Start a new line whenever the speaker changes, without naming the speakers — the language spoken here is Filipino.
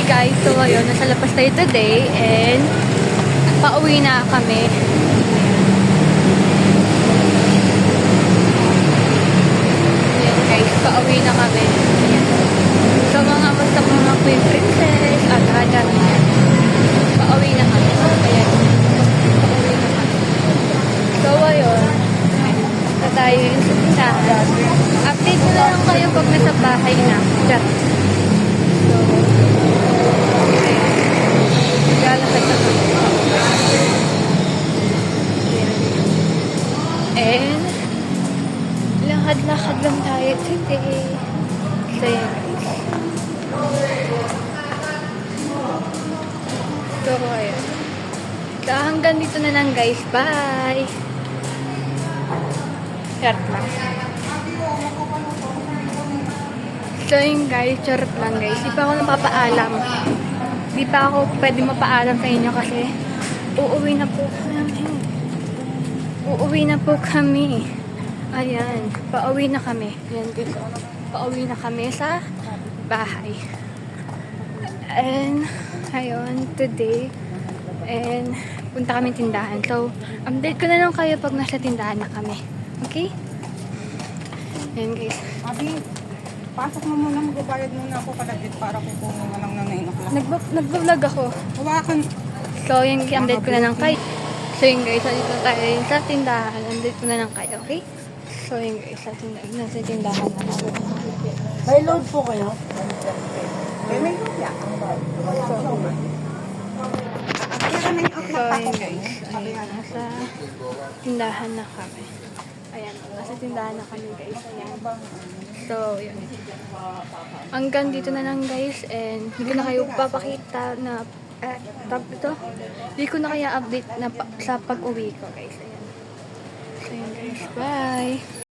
guys, so ayun, nasa labas tayo today and pauwi na kami. Ayan guys, pauwi na kami. Ayan. So mga queen princess at raja niya. Pauwi na kami. Ayan. Pauwi na kami. So ayun, na tayo yung susunod. Update ko na lang kayo pag nasa bahay na. Diyan. So, lalakad na kami. And, lakad-lakad lang tayo today. So, yan guys. So, ayan. So, hanggang dito na lang guys. Bye! Charot lang. So, yun guys. Charot lang guys. Di pa ako napapaalam. Di pa ako pwede mapaalam sa inyo kasi uuwi na po kami. Uuwi na po kami. Ayan. Pauwi na kami. Ayan guys. Pauwi na kami sa bahay. And, ayun, today. And, punta kami tindahan. So, update ko na lang kayo pag nasa tindahan na kami. Okay? Ayan guys.
Abi, pasok mo muna, magbabayad muna ako kalagit para kukunin na lang na 9 o'clock.
Nag-vlog ako.
Hawakan.
So, yung update ko na lang kayo. So, yun guys, dito tayo sa tindahan. Update ko na lang kayo, okay? So, yun guys, nasa tindahan na ako.
May load po kayo?
May luya.
So, yun guys, ayan, nasa tindahan na kami. Ayan, nasa tindahan na kami guys. Ayan. So, yun. Hanggang dito na lang guys, and hindi ko na kayo papakita na ito. Hindi ko na kaya update na sa pag-uwi ko guys. Ayan. So, yun guys, bye!